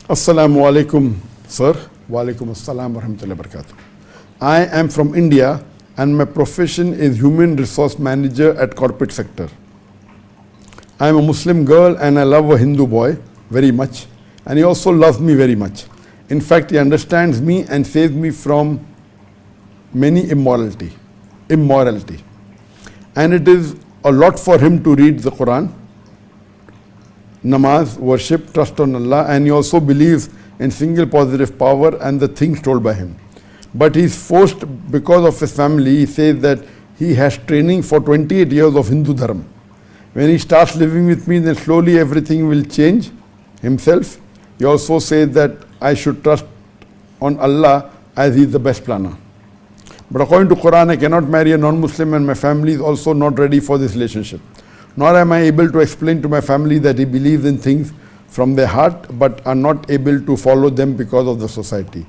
Assalamu alaikum, sir. Wa alaikum assalam wa rahmatullahi wa barakatuh. I am from India and my profession is human resource manager at corporate sector. I am a Muslim girl and I love a Hindu boy very much, and he also loves me very much. In fact, he understands me and saves me from many immorality. And it is a lot for him to read the Quran, namaz, worship, trust on Allah, and he also believes in single positive power and the things told by him. But he is forced because of his family. He says that he has training for 28 years of Hindu Dharma. When he starts living with me, then slowly everything will change himself. He also says that I should trust on Allah as he is the best planner. But according to Quran, I cannot marry a non-Muslim and my family is also not ready for this relationship. Nor am I able to explain to my family that he believes in things from their heart but are not able to follow them because of the society.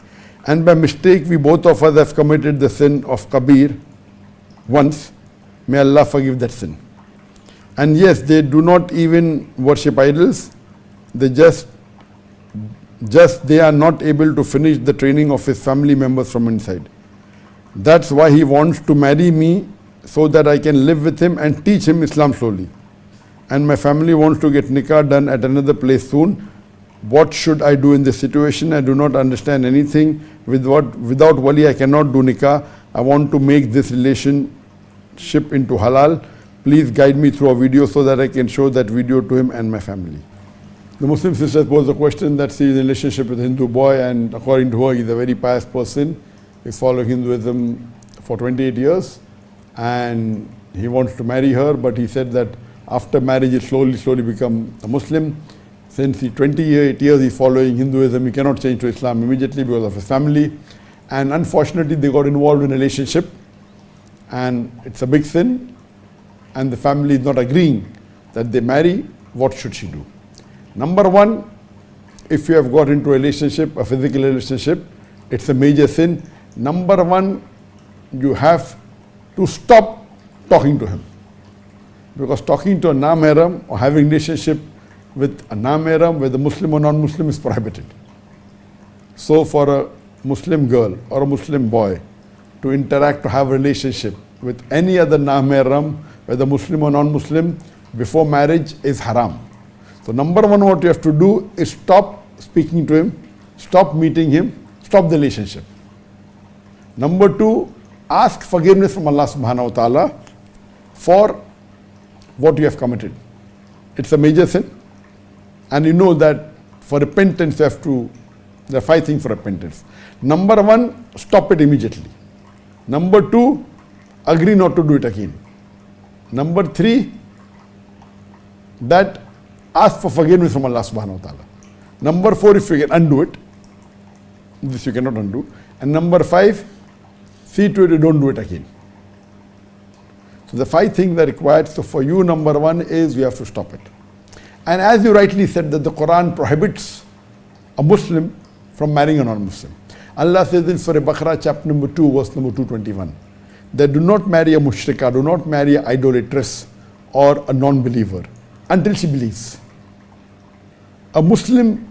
And by mistake, we both of us have committed the sin of Kabir once. May Allah forgive that sin. And yes, they do not even worship idols. They they are not able to finish the training of his family members from inside. That's why he wants to marry me so that I can live with him and teach him Islam slowly. And my family wants to get nikah done at another place soon. What should I do in this situation? I do not understand anything. Without wali, I cannot do nikah. I want to make this relationship into halal. Please guide me through a video so that I can show that video to him and my family. The Muslim sister posed a question that she is in a relationship with a Hindu boy, and according to her, he is a very pious person. He is following Hinduism for 28 years and he wants to marry her, but he said that after marriage he slowly become a Muslim. Since 28 years he is following Hinduism, he cannot change to Islam immediately because of his family. And unfortunately they got involved in a relationship and it's a big sin, and the family is not agreeing that they marry. What should she do? Number one, if you have got into a relationship, a physical relationship, it's a major sin. Number one, you have to stop talking to him. Because talking to a non-mahram or having a relationship with a non-mahram, whether Muslim or non-Muslim, is prohibited. So for a Muslim girl or a Muslim boy to interact, to have a relationship with any other non-mahram, whether Muslim or non-Muslim, before marriage is haram. So number one, what you have to do is stop speaking to him, stop meeting him, stop the relationship. Number two, ask forgiveness from Allah subhanahu wa ta'ala for what you have committed. It's a major sin, and you know that for repentance there are 5 things for repentance. Number one, stop it immediately. Number two, agree not to do it again. Number three, that ask for forgiveness from Allah subhanahu wa ta'ala. Number four, if you can undo it, this you cannot undo. And number 5, see to it you don't do it again. So the 5 things are required. So for you, number one is you have to stop it. And as you rightly said, that the Quran prohibits a Muslim from marrying a non-Muslim. Allah says in Surah Baqarah chapter number 2 verse number 221 that do not marry a mushrika, do not marry an idolatress or a non-believer until she believes. A Muslim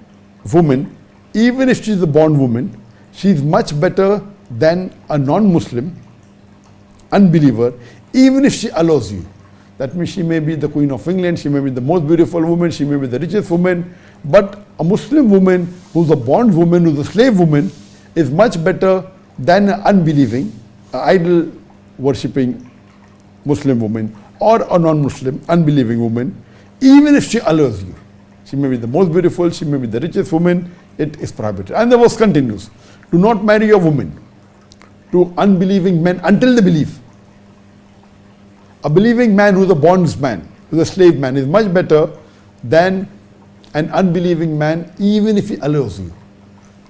woman, even if she is a born woman, she is much better than a non-Muslim unbeliever, even if she allows you. That means she may be the Queen of England, she may be the most beautiful woman, she may be the richest woman, but a Muslim woman who's a born woman, who's a slave woman, is much better than an unbelieving, idol worshipping Muslim woman or a non-Muslim unbelieving woman, even if she allows you. She may be the most beautiful, she may be the richest woman, it is prohibited. And the verse continues, do not marry a woman to unbelieving men until they believe. A believing man who is a bondsman, who is a slave man, is much better than an unbelieving man, even if he allows you.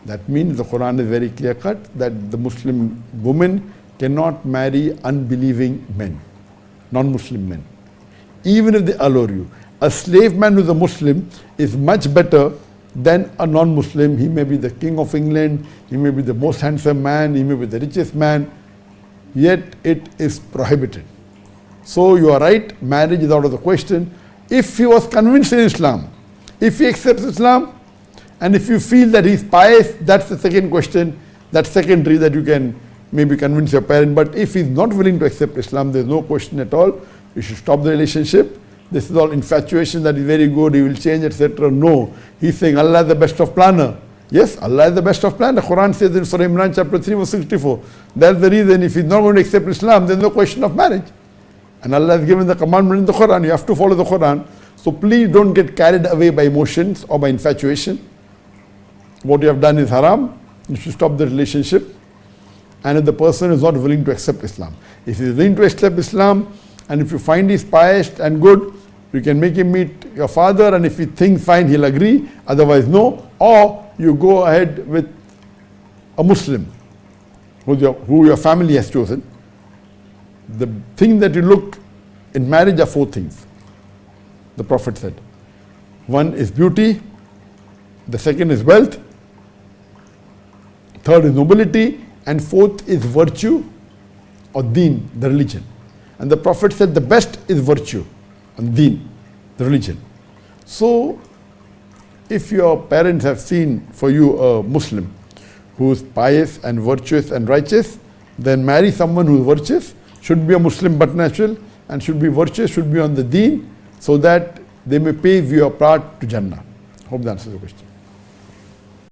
That means the Quran is very clear cut that the Muslim woman cannot marry unbelieving men, non-Muslim men, even if they allow you. A slave man who is a Muslim is much better than a non-Muslim. He may be the King of England, he may be the most handsome man, he may be the richest man, yet it is prohibited. So you are right, marriage is out of the question. If he was convinced in Islam, if he accepts Islam And if you feel that he's pious, that's the second question, that's secondary, that you can maybe convince your parent. But if he's not willing to accept Islam, there's no question at all. You should stop the relationship. This is all infatuation that is very good, he will change, etc. No. He's saying Allah is the best of planner. Yes, Allah is the best of planner. Quran says in Surah Imran chapter 3 verse 64. That's the reason if he's not going to accept Islam, there's no question of marriage. And Allah has given the commandment in the Quran. You have to follow the Quran. So please don't get carried away by emotions or by infatuation. What you have done is haram. You should stop the relationship. And if the person is not willing to accept Islam. If he is willing to accept Islam, and if you find he's pious and good, you can make him meet your father, and if you think fine, he'll agree. Otherwise, no. Or you go ahead with a Muslim who your family has chosen. The thing that you look in marriage are 4 things. The Prophet said. One is beauty. The second is wealth. Third is nobility. And fourth is virtue or deen, the religion. And the Prophet said the best is virtue and deen, the religion. So, if your parents have seen for you a Muslim who is pious and virtuous and righteous, then marry someone who is virtuous, should be a Muslim but natural, and should be virtuous, should be on the deen, so that they may pave your path to Jannah. Hope that answers the question.